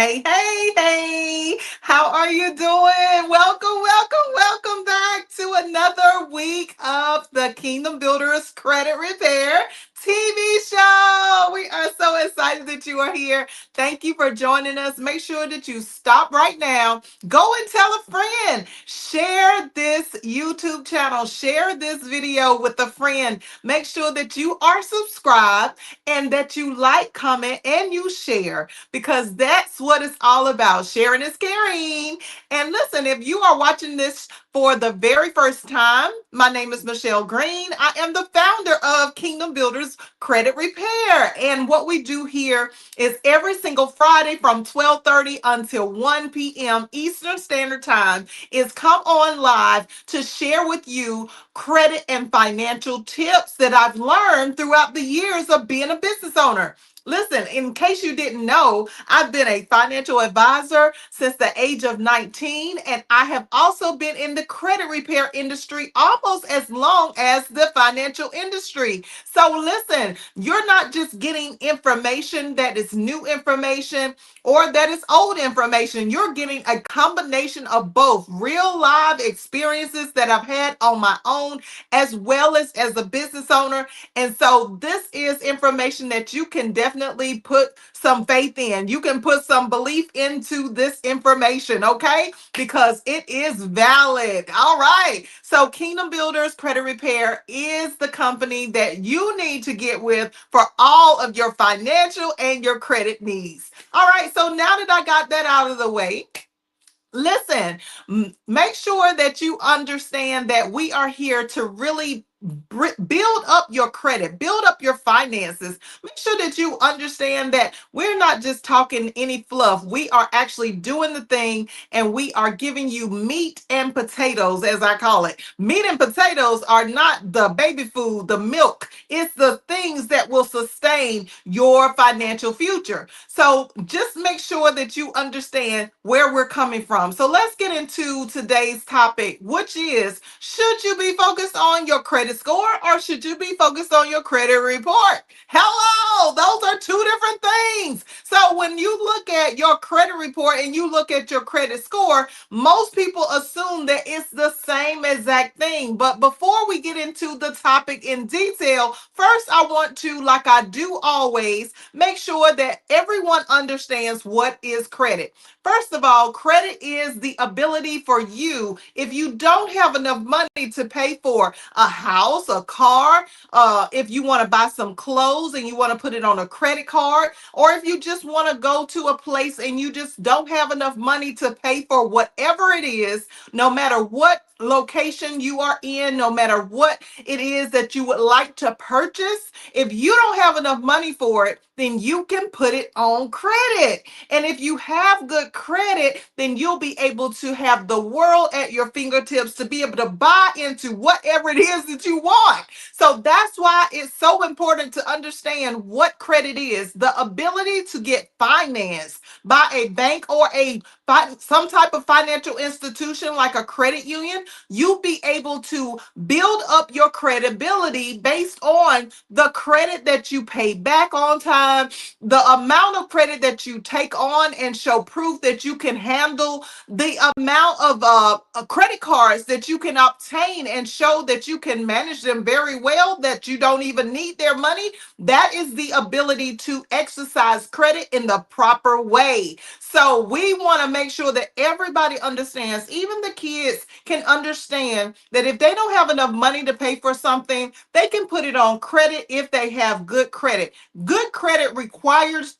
Hey, hey, hey, how are you doing? Welcome back to another week of the Kingdom Builders Credit Repair TV show. We are so excited that you are here. Thank you for joining us. Make sure that you stop right now. Go and tell a friend. Share this YouTube channel. Share this video with a friend. Make sure that you are subscribed and that you like, comment, and you share because that's what it's all about. Sharing is caring. And listen, if you are watching this for the very first time, my name is Michelle Green. I am the founder of Kingdom Builders Credit Repair. And what we do here is every single Friday from 12:30 until 1 p.m. Eastern Standard Time is come on live to share with you credit and financial tips that I've learned throughout the years of being a business owner. Listen, in case you didn't know, I've been a financial advisor since the age of 19, and I have also been in the credit repair industry almost as long as the financial industry. So listen, you're not just getting information that is new information or that is old information. You're getting a combination of both real live experiences that I've had on my own as well as a business owner. And so this is information that you can definitely put some faith in. You can put some belief into this information, okay? Because it is valid. All right. So Kingdom Builders Credit Repair is the company that you need to get with for all of your financial and your credit needs. All right. So now that I got that out of the way, listen, make sure that you understand that we are here to really build up your credit, build up your finances. Make sure that you understand that we're not just talking any fluff. We are actually doing the thing and we are giving you meat and potatoes, as I call it. Meat and potatoes are not the baby food, the milk. It's the things that will sustain your financial future. So just make sure that you understand where we're coming from. So let's get into today's topic, which is, should you be focused on your credit score or should you be focused on your credit report? Hello, those are two different things. So when you look at your credit report and you look at your credit score, most people assume that it's the same exact thing. But before we get into the topic in detail, first I want to, like I do always, make sure that everyone understands what is credit. First of all, credit is the ability for you, if you don't have enough money to pay for a house, a car, if you want to buy some clothes and you want to put it on a credit card, or if you just want to go to a place and you just don't have enough money to pay for whatever it is, no matter what location you are in, no matter what it is that you would like to purchase, if you don't have enough money for it, then you can put it on credit. And if you have good credit, then you'll be able to have the world at your fingertips to be able to buy into whatever it is that you want. So that's why it's so important to understand what credit is: the ability to get financed by a bank or some type of financial institution like a credit union. You'll be able to build up your credibility based on the credit that you pay back on time, the amount of credit that you take on and show proof that you can handle, the amount of credit cards that you can obtain and show that you can manage them very well, that you don't even need their money. That is the ability to exercise credit in the proper way. So we want to make sure that everybody understands, even the kids can understand that if they don't have enough money to pay for something, they can put it on credit if they have good credit. Good credit requires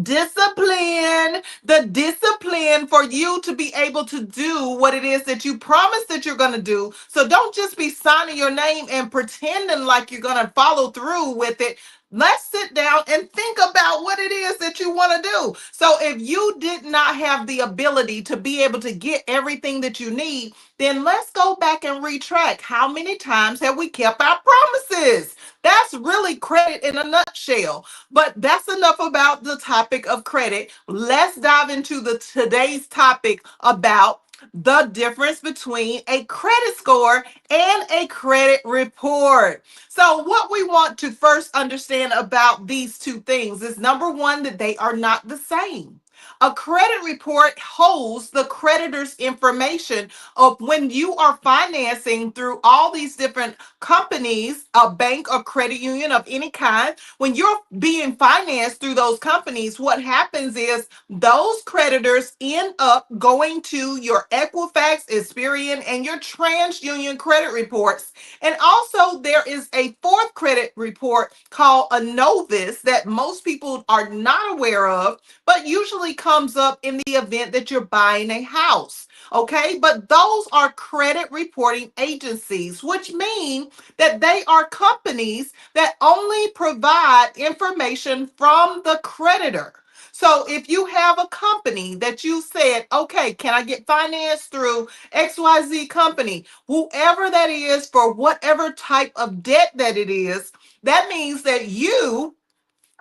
discipline, the discipline for you to be able to do what it is that you promise that you're going to do. So don't just be signing your name and pretending like you're going to follow through with it. Let's sit down and think about what it is that you want to do. So if you did not have the ability to be able to get everything that you need, then let's go back and retrack. How many times have we kept our promises? That's really credit in a nutshell. But that's enough about the topic of credit. Let's dive into the today's topic about the difference between a credit score and a credit report. So what we want to first understand about these two things is, number one, that they are not the same. A credit report holds the creditor's information of when you are financing through all these different companies, a bank or credit union of any kind. When you're being financed through those companies, what happens is those creditors end up going to your Equifax, Experian, and your TransUnion credit reports. And also, there is a fourth credit report called a Novice that most people are not aware of, but usually comes up in the event that you're buying a house. Okay, but those are credit reporting agencies, which mean that they are companies that only provide information from the creditor. So if you have a company that you said, okay, can I get financed through XYZ company, whoever that is, for whatever type of debt that it is, that means that you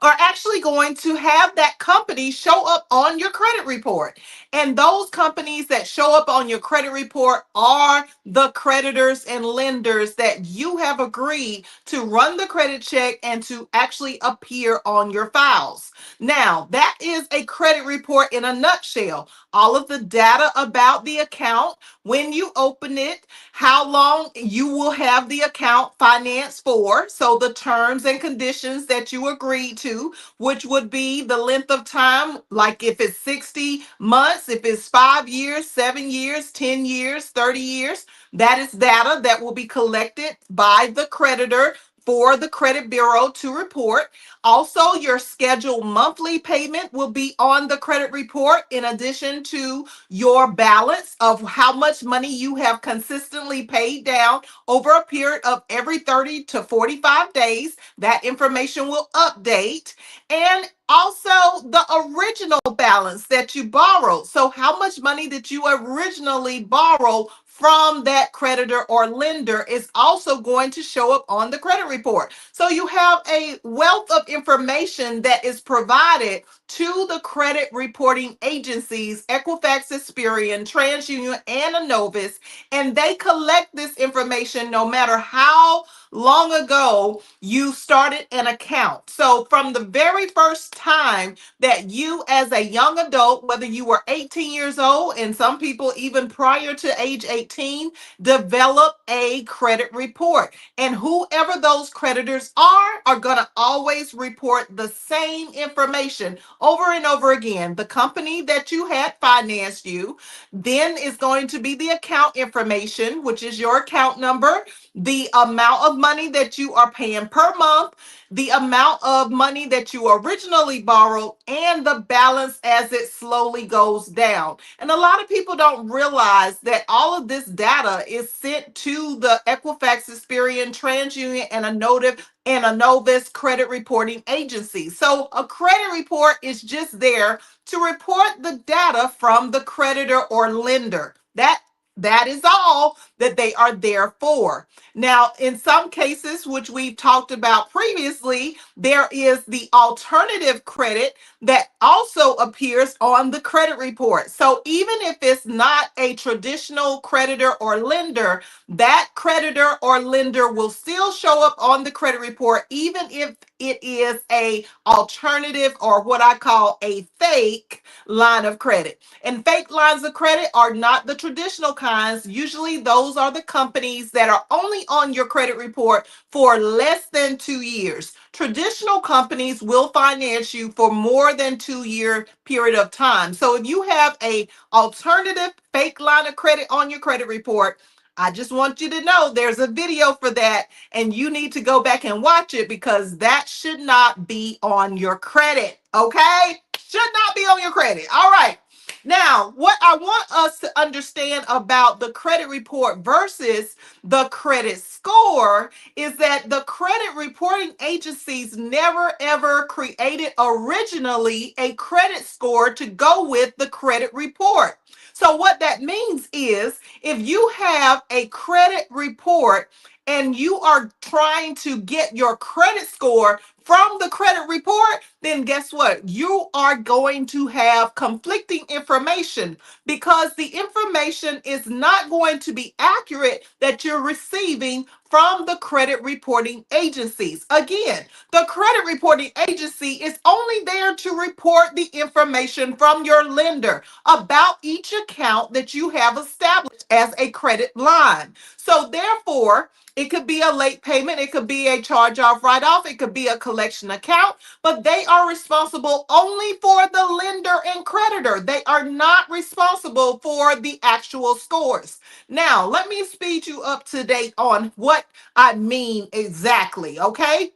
are actually going to have that company show up on your credit report. And those companies that show up on your credit report are the creditors and lenders that you have agreed to run the credit check and to actually appear on your files. Now, that is a credit report in a nutshell. All of the data about the account, when you open it, how long you will have the account financed for. So the terms and conditions that you agreed to, which would be the length of time, like if it's 60 months, if it's 5 years, 7 years, 10 years, 30 years, that is data that will be collected by the creditor for the credit bureau to report. Also, your scheduled monthly payment will be on the credit report in addition to your balance of how much money you have consistently paid down over a period of every 30 to 45 days. That information will update. And also the original balance that you borrowed. So how much money did you originally borrow from that creditor or lender is also going to show up on the credit report. So you have a wealth of information that is provided to the credit reporting agencies, Equifax, Experian, TransUnion, and Inovis, and they collect this information no matter how long ago you started an account. So from the very first time that you as a young adult, whether you were 18 years old, and some people even prior to age 18, develop a credit report. And whoever those creditors are going to always report the same information over and over again. The company that you had financed you, then is going to be the account information, which is your account number, the amount of money that you are paying per month, the amount of money that you originally borrowed, and the balance as it slowly goes down. And a lot of people don't realize that all of this data is sent to the Equifax, Experian, TransUnion, and a Novus credit reporting agency. So a credit report is just there to report the data from the creditor or lender. That is all that they are there for. Now, in some cases, which we've talked about previously, there is the alternative credit that also appears on the credit report. So even if it's not a traditional creditor or lender, that creditor or lender will still show up on the credit report, even if it is a alternative or what I call a fake line of credit. And fake lines of credit are not the traditional kinds. Usually those are the companies that are only on your credit report for less than 2 years. Traditional companies will finance you for more than 2 year period of time. So if you have a alternative fake line of credit on your credit report, I just want you to know there's a video for that, and you need to go back and watch it because that should not be on your credit. Okay? Should not be on your credit. All right. Now, what I want us to understand about the credit report versus the credit score is that the credit reporting agencies never ever created originally a credit score to go with the credit report. So what that means is if you have a credit report and you are trying to get your credit score from the credit report, then guess what? You are going to have conflicting information because the information is not going to be accurate that you're receiving from the credit reporting agencies. Again, the credit reporting agency is only there to report the information from your lender about each account that you have established as a credit line. So therefore, it could be a late payment, it could be a charge off, write off, it could be a collection account, but they are responsible only for the lender and creditor. They are not responsible for the actual scores. Now, let me speed you up to date on what I mean exactly, okay?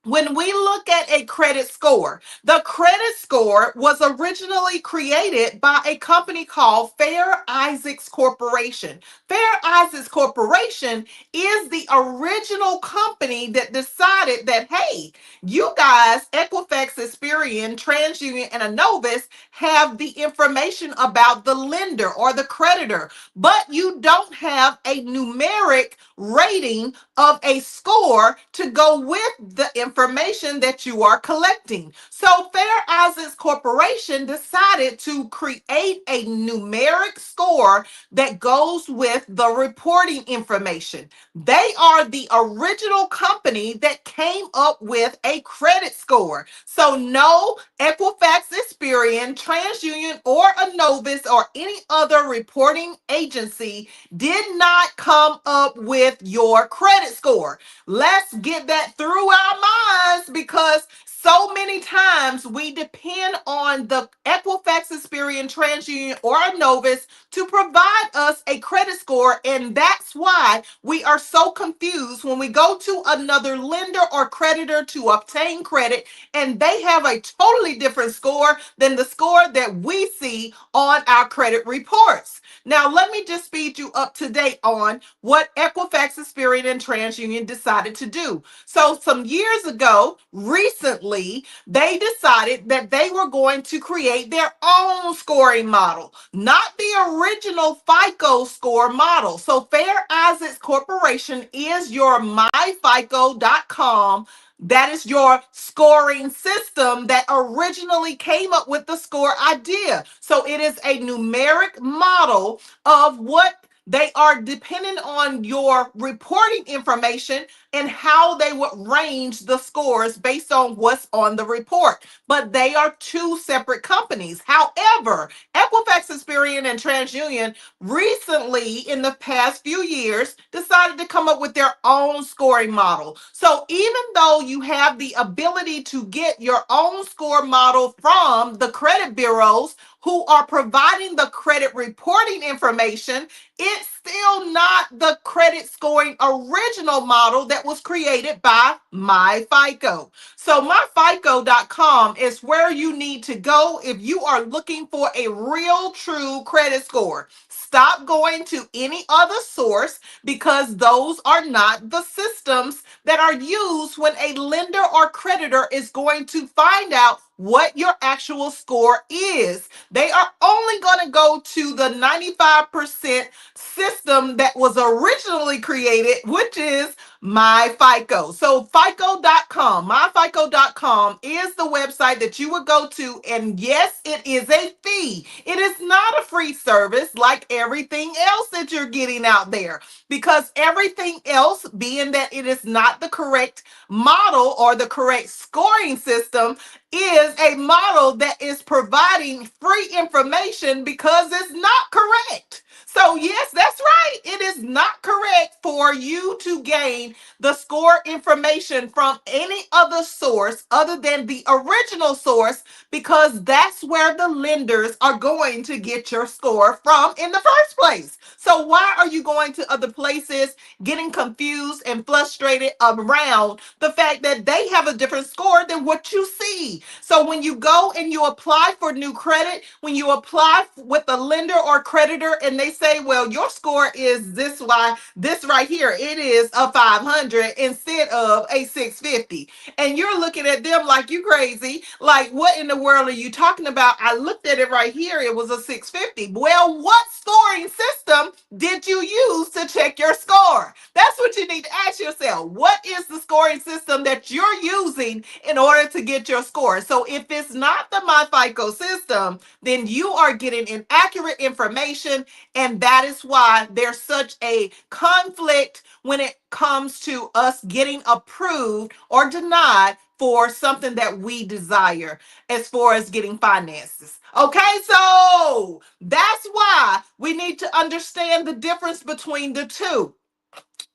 When we look at a credit score, the credit score was originally created by a company called Fair Isaacs Corporation. Fair Isaacs Corporation is the original company that decided that, hey, you guys, Equifax, Experian, TransUnion, and Anovis have the information about the lender or the creditor, but you don't have a numeric rating of a score to go with the information that you are collecting. So Fair Isaacs Corporation decided to create a numeric score that goes with the reporting information. They are the original company that came up with a credit score. So no Equifax, Experian, TransUnion, or Anovis or any other reporting agency did not come up with your credit score. Let's get that through our minds because so many times we depend on the Equifax, Experian, TransUnion, or Anovis to provide us a credit score, and that's why we are so confused when we go to another lender or creditor to obtain credit, and they have a totally different score than the score that we see on our credit reports. Now, let me just speed you up to date on what Equifax, Experian, and TransUnion decided to do. So, some years ago, recently, they decided that they were going to create their own scoring model, not the original FICO score model. So, Fair Isaacs Corporation is your myfico.com. That is your scoring system that originally came up with the score idea. So it is a numeric model of what they are dependent on your reporting information and how they would range the scores based on what's on the report. But they are two separate companies. However, Equifax, Experian, and TransUnion recently, in the past few years, decided to come up with their own scoring model. So even though you have the ability to get your own score model from the credit bureaus who are providing the credit reporting information, it's still not the credit scoring original model that was created by MyFICO. So myfico.com is where you need to go if you are looking for a real true credit score. Stop going to any other source because those are not the systems that are used when a lender or creditor is going to find out what your actual score is. They are only going to go to the 95% system that was originally created, which is MyFICO. So FICO.com, myfico.com is the website that you would go to. And yes, it is a fee. It is not a free service like everything else that you're getting out there, because everything else, being that it is not the correct model or the correct scoring system, is a model that is providing free information because it's not correct. So yes, that's right. It is not correct for you to gain the score information from any other source other than the original source, because that's where the lenders are going to get your score from in the first place. So why are you going to other places, getting confused and frustrated around the fact that they have a different score than what you see? So when you go and you apply for new credit, when you apply with a lender or creditor and they say, well, your score is this right here, it is a 500 instead of a 650. And you're looking at them like you crazy. Like, what in the world are you talking about? I looked at it right here. It was a 650. Well, what scoring system did you use to check your score? That's what you need to ask yourself. What is the scoring system that you're using in order to get your score? So if it's not the MyFICO system, then you are getting inaccurate information, and that is why there's such a conflict when it comes to us getting approved or denied for something that we desire as far as getting finances. Okay, so that's why we need to understand the difference between the two.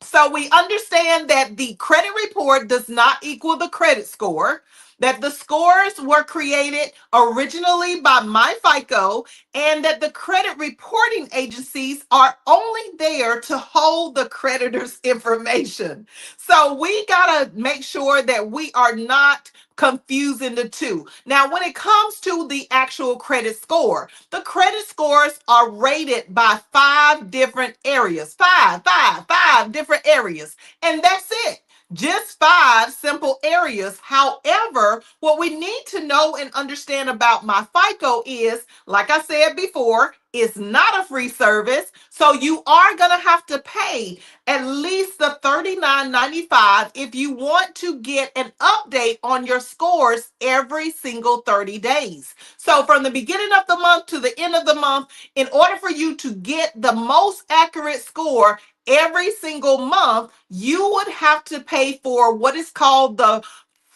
So we understand that the credit report does not equal the credit score, that the scores were created originally by MyFICO, and that the credit reporting agencies are only there to hold the creditor's information. So we got to make sure that we are not confusing the two. Now, when it comes to the actual credit score, the credit scores are rated by five different areas. Five different areas. And that's it. Just five simple areas. However, what we need to know and understand about MyFICO is, like I said before, it's not a free service. So you are going to have to pay at least the $39.95 if you want to get an update on your scores every single 30 days. So from the beginning of the month to the end of the month, in order for you to get the most accurate score every single month, you would have to pay for what is called the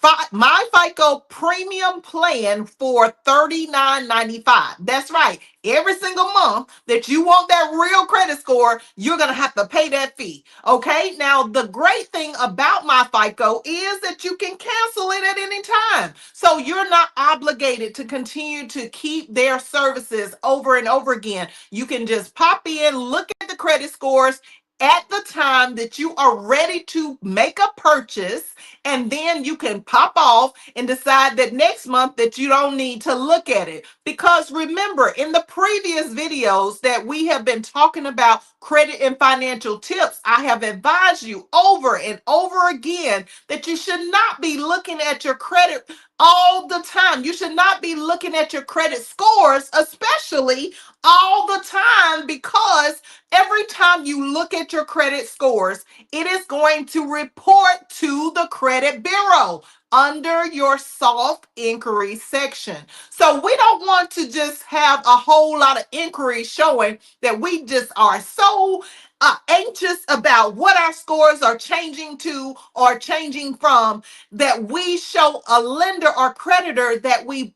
MyFICO premium plan for $39.95. That's right. Every single month that you want that real credit score, you're going to have to pay that fee. Okay. Now, the great thing about MyFICO is that you can cancel it at any time. So you're not obligated to continue to keep their services over and over again. You can just pop in, look at the credit scores at the time that you are ready to make a purchase, and then you can pop off and decide that next month that you don't need to look at it. Because remember, in the previous videos that we have been talking about credit and financial tips, I have advised you over and over again that you should not be looking at your credit all the time. You should not be looking at your credit scores, especially all the time, because every time you look at your credit scores, it is going to report to the credit bureau under your soft inquiry section. So we don't want to just have a whole lot of inquiries showing that we just are so anxious about what our scores are changing to or changing from, that we show a lender or creditor that we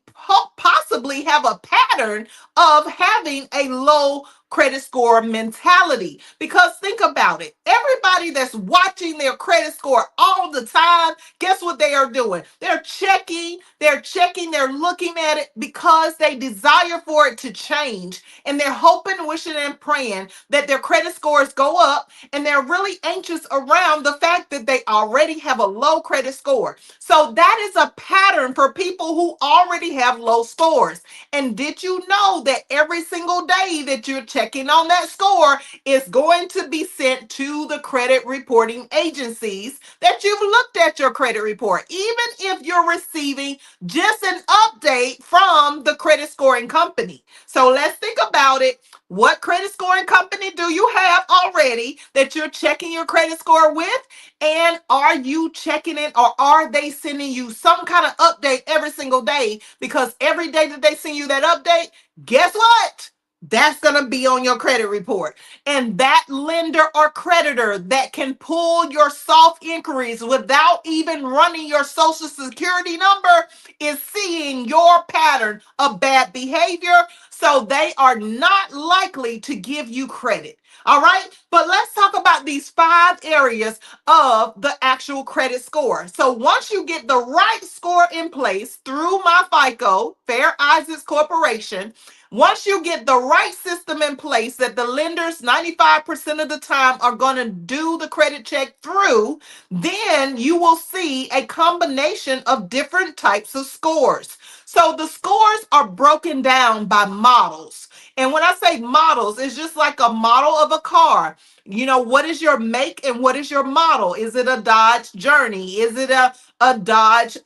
possibly have a pattern of having a low credit score mentality. Because think about it, everybody that's watching their credit score all the time, guess what they are doing? They're checking, they're looking at it because they desire for it to change, and they're hoping, wishing, and praying that their credit scores go up, and they're really anxious around the fact that they already have a low credit score. So that is a pattern for people who already have low scores. And did you know that every single day that you're checking on that score is going to be sent to the credit reporting agencies that you've looked at your credit report, even if you're receiving just an update from the credit scoring company? So let's think about it. What credit scoring company do you have already that you're checking your credit score with? And are you checking it, or are they sending you some kind of update every single day? Because every day that they send you that update, guess what? That's going to be on your credit report. And that lender or creditor that can pull your soft inquiries without even running your social security number is seeing your pattern of bad behavior. So they are not likely to give you credit. All right. But let's talk about these five areas of the actual credit score. So once you get the right score in place through MyFICO, Fair Isaacs Corporation, once you get the right system in place that the lenders 95% of the time are going to do the credit check through, then you will see a combination of different types of scores. So the scores are broken down by models. And when I say models, it's just like a model of a car. What is your make and what is your model? Is it a Dodge Journey? Is it a Dodge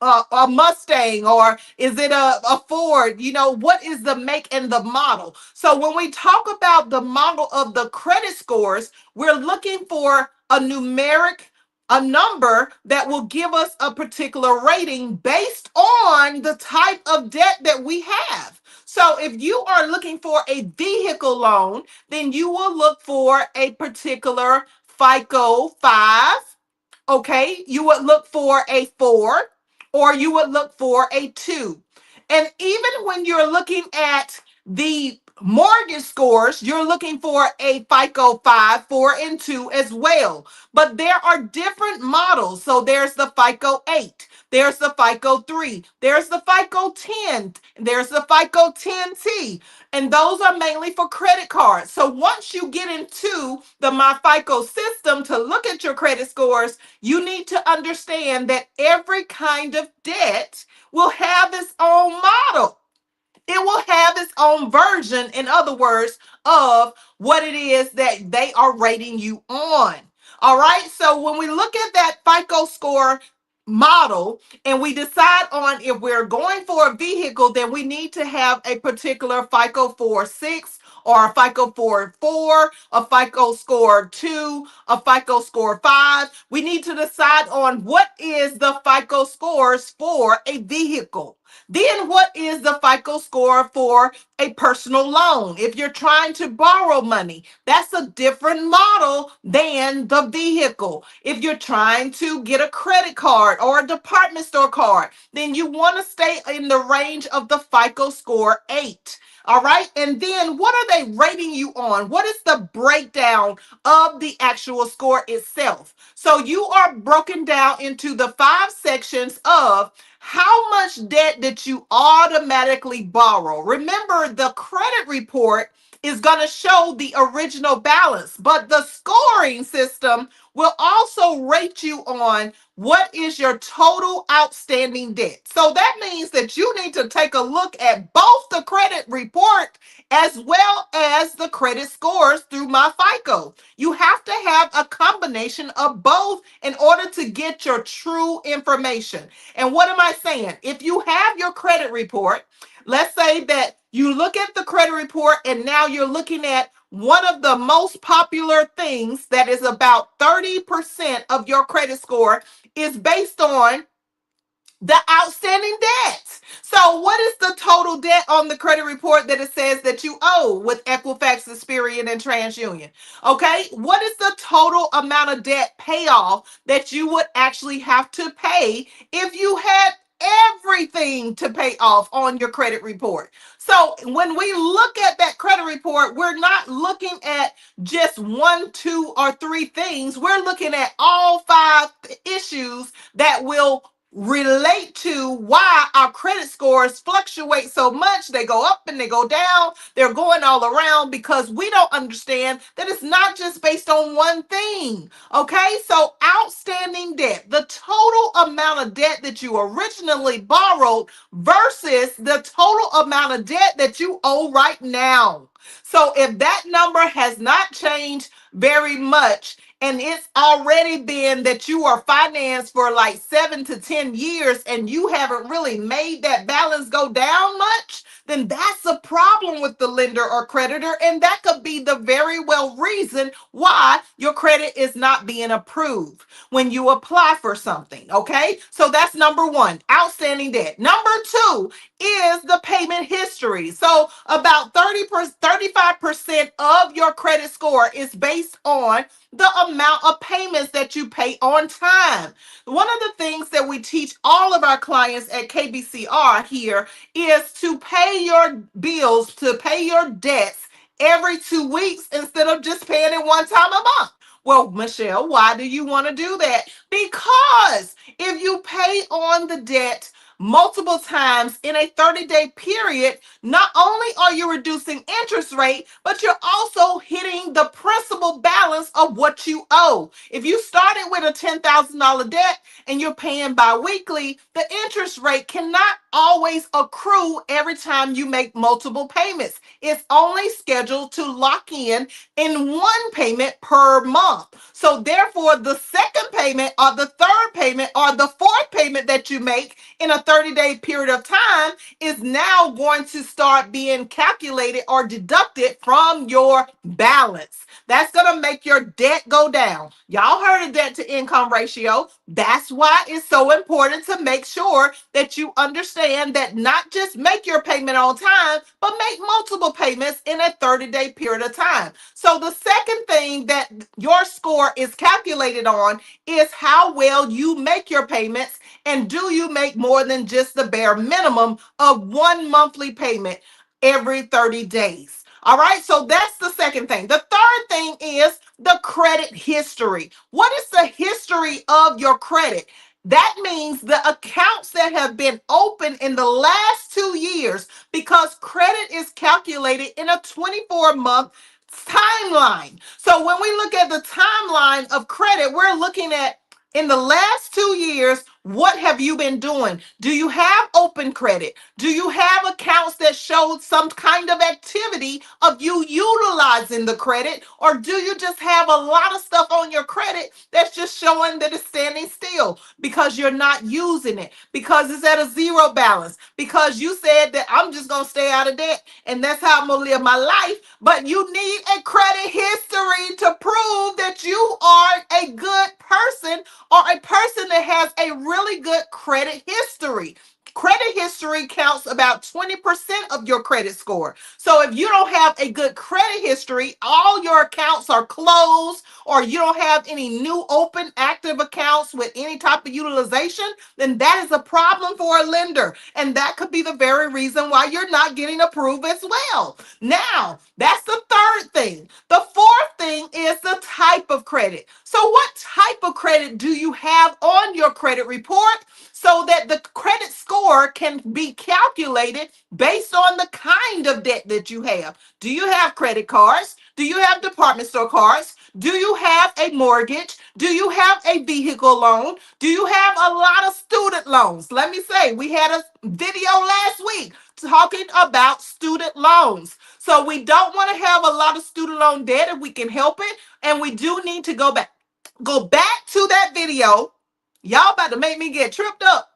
a Mustang, or is it a Ford? What is the make and the model? So when we talk about the model of the credit scores, we're looking for a number that will give us a particular rating based on the type of debt that we have. So if you are looking for a vehicle loan, then you will look for a particular FICO 5. Okay, you would look for a 4, or you would look for a 2. And even when you're looking at the mortgage scores, you're looking for a FICO 5, 4, and 2 as well. But there are different models. So there's the FICO 8, there's the FICO 3, there's the FICO 10, there's the FICO 10T. And those are mainly for credit cards. So once you get into the MyFICO system to look at your credit scores, you need to understand that every kind of debt will have its own model. It will have its own version, in other words, of what it is that they are rating you on. All right. So when we look at that FICO score model and we decide on if we're going for a vehicle, then we need to have a particular FICO 4/6, or a FICO 4/4, a FICO score 2, a FICO score 5. We need to decide on what is the FICO scores for a vehicle. Then what is the FICO score for a personal loan? If you're trying to borrow money, that's a different model than the vehicle. If you're trying to get a credit card or a department store card, then you want to stay in the range of the FICO score 8. All right. And then what are they rating you on? What is the breakdown of the actual score itself? So you are broken down into the 5 sections of how much debt did you automatically borrow. Remember, the credit report is going to show the original balance, but the scoring system will also rate you on what is your total outstanding debt. So that means that you need to take a look at both the credit report as well as the credit scores through my FICO. You have to have a combination of both in order to get your true information. And what am I saying? If you have your credit report, let's say that you look at the credit report and now you're looking at one of the most popular things that is about 30% of your credit score is based on the outstanding debt. So what is the total debt on the credit report that it says that you owe with Equifax, Experian, and TransUnion? Okay, what is the total amount of debt payoff that you would actually have to pay if you had everything to pay off on your credit report? So when we look at that credit report, we're not looking at just 1, 2, or 3 things. We're looking at all 5 issues that will relate to why our credit scores fluctuate so much. They go up and they go down. They're going all around because we don't understand that it's not just based on one thing. Okay, so outstanding debt, the total amount of debt that you originally borrowed versus the total amount of debt that you owe right now. So if that number has not changed very much, and it's already been that you are financed for like 7 to 10 years and you haven't really made that balance go down much, then that's a problem with the lender or creditor. And that could be the very well reason why your credit is not being approved when you apply for something. Okay, so that's number 1, outstanding debt. Number 2 is the payment history. So about 35% of your credit score is based on the amount of payments that you pay on time. One of the things that we teach all of our clients at KBCR here is to pay your bills, to pay your debts every 2 weeks instead of just paying it one time a month. Well, Michelle, why do you want to do that? Because if you pay on the debt multiple times in a 30-day period, not only are you reducing interest rate, but you're also hitting the principal balance of what you owe. If you started with a $10,000 debt and you're paying bi-weekly, the interest rate cannot always accrue every time you make multiple payments. It's only scheduled to lock in one payment per month. So therefore, the second payment or the third payment or the fourth payment that you make in a 30-day period of time is now going to start being calculated or deducted from your balance. That's going to make your debt go down. Y'all heard of debt to income ratio. That's why it's so important to make sure that you understand that not just make your payment on time, but make multiple payments in a 30-day period of time. So the second thing that your score is calculated on is how well you make your payments, and do you make more than just the bare minimum of one monthly payment every 30 days. All right, so that's the second thing. The third thing is the credit history. What is the history of your credit? That means the accounts that have been open in the last 2 years, because credit is calculated in a 24-month timeline. So when we look at the timeline of credit, we're looking at in the last 2 years, what have you been doing? Do you have open credit? Do you have accounts that showed some kind of activity of you utilizing the credit? Or do you just have a lot of stuff on your credit that's just showing that it's standing still because you're not using it, because it's at a zero balance, because you said that I'm just going to stay out of debt and that's how I'm going to live my life? But you need a credit history to prove that you are a good person or a person that has a really good credit history. Credit history counts about 20% of your credit score. So if you don't have a good credit history, all your accounts are closed, or you don't have any new open active accounts with any type of utilization, then that is a problem for a lender. And that could be the very reason why you're not getting approved as well. Now, that's the third thing. The fourth thing is the type of credit. So what type of credit do you have on your credit report so that the credit score can be calculated based on the kind of debt that you have? Do you have credit cards? Do you have department store cards? Do you have a mortgage? Do you have a vehicle loan? Do you have a lot of student loans? Let me say, we had a video last week talking about student loans. So we don't want to have a lot of student loan debt if we can help it. And we do need to go back to that video. Y'all about to make me get tripped up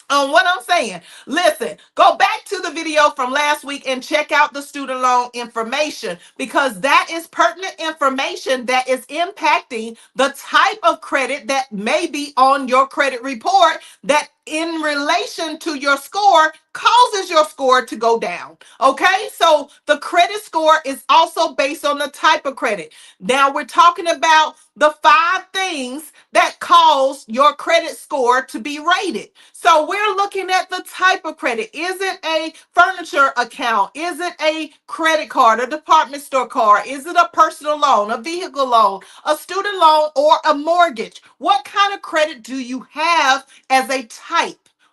on what I'm saying. Listen, go back to the video from last week and check out the student loan information, because that is pertinent information that is impacting the type of credit that may be on your credit report that in relation to your score causes your score to go down. Okay, so the credit score is also based on the type of credit. Now we're talking about the 5 things that cause your credit score to be rated. So we're looking at the type of credit. Is it a furniture account? Is it a credit card, a department store card? Is it a personal loan, a vehicle loan, a student loan, or a mortgage? What kind of credit do you have as a type?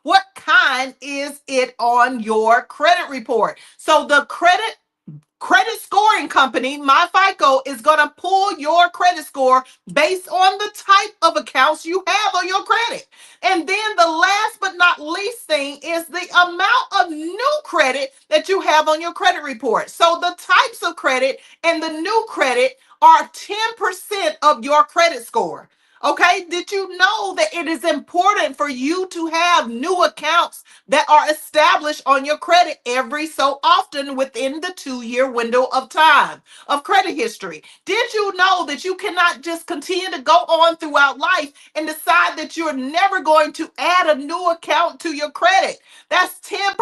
What kind is it on your credit report? So the credit scoring company, My FICO, is going to pull your credit score based on the type of accounts you have on your credit. And then the last but not least thing is the amount of new credit that you have on your credit report. So the types of credit and the new credit are 10% of your credit score. Okay, did you know that it is important for you to have new accounts that are established on your credit every so often within the 2-year window of time of credit history? Did you know that you cannot just continue to go on throughout life and decide that you're never going to add a new account to your credit? That's 10%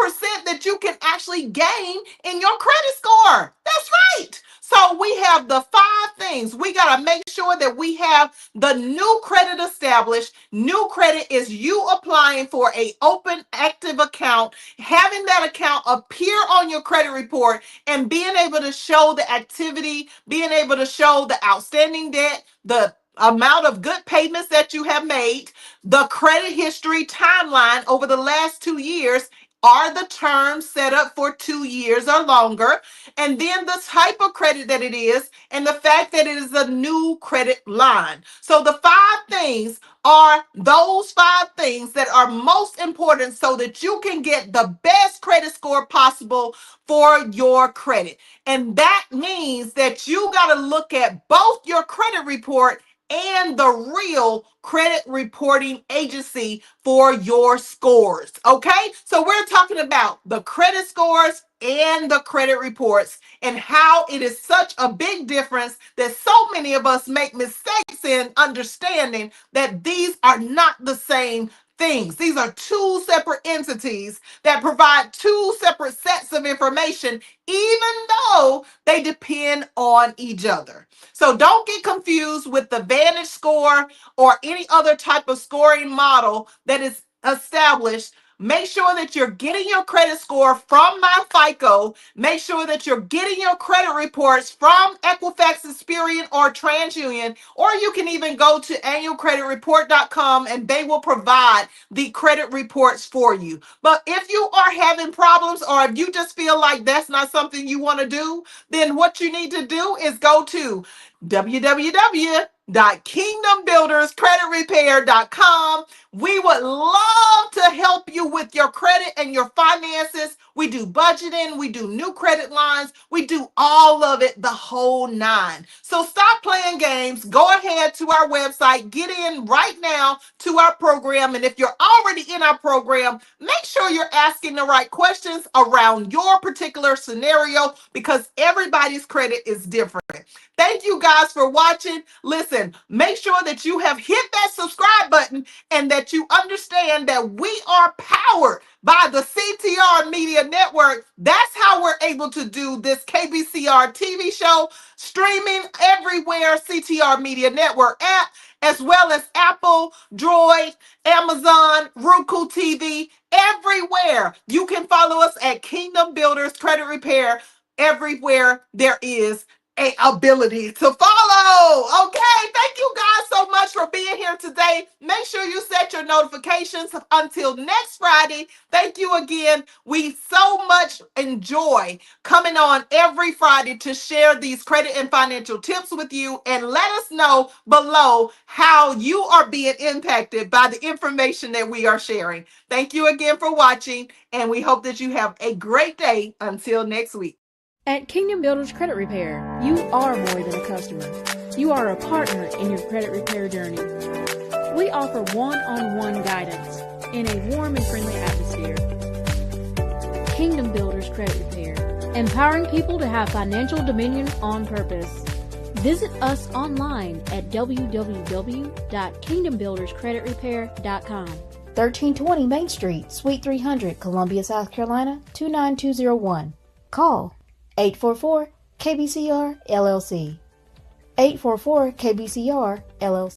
that you can actually gain in your credit score. That's right. So we have the 5 things. We got to make sure that we have the new credit established. New credit is you applying for a open active account, having that account appear on your credit report, and being able to show the activity, being able to show the outstanding debt, the amount of good payments that you have made, the credit history timeline over the last 2 years, Are the terms set up for 2 years or longer? And then the type of credit that it is, and the fact that it is a new credit line. So the 5 things are those 5 things that are most important so that you can get the best credit score possible for your credit. And that means that you got to look at both your credit report and the real credit reporting agency for your scores. Okay, so we're talking about the credit scores and the credit reports and how it is such a big difference that so many of us make mistakes in understanding that these are not the same things. These are two separate entities that provide two separate sets of information, even though they depend on each other. So don't get confused with the Vantage score or any other type of scoring model that is established. Make sure that you're getting your credit score from MyFICO. Make sure that you're getting your credit reports from Equifax, Experian, or TransUnion, or you can even go to annualcreditreport.com and they will provide the credit reports for you. But if you are having problems or if you just feel like that's not something you want to do, then what you need to do is go to www.kingdombuilderscreditrepair.com. We would love to help you with your credit and your finances. We do budgeting, we do new credit lines, we do all of it, the whole nine. So stop playing games. Go ahead to our website, get in right now to our program. And if you're already in our program, make sure you're asking the right questions around your particular scenario because everybody's credit is different. Thank you guys for watching. Listen, make sure that you have hit that subscribe button and that you understand that we are powered by the CTR Media Network. That's how we're able to do this KBCR TV show, streaming everywhere, CTR Media Network app, as well as Apple, Droid, Amazon, Roku TV, everywhere. You can follow us at Kingdom Builders Credit Repair everywhere there is a ability to follow. Okay, thank you guys so much for being here today. Make sure you set your notifications until next Friday. Thank you again. We so much enjoy coming on every Friday to share these credit and financial tips with you, and let us know below how you are being impacted by the information that we are sharing. Thank you again for watching, and we hope that you have a great day until next week. At Kingdom Builders Credit Repair, you are more than a customer. You are a partner in your credit repair journey. We offer one-on-one guidance in a warm and friendly atmosphere. Kingdom Builders Credit Repair, empowering people to have financial dominion on purpose. Visit us online at www.kingdombuilderscreditrepair.com. 1320 Main Street, Suite 300, Columbia, South Carolina, 29201. Call 844-KBCR LLC. 844-KBCR LLC.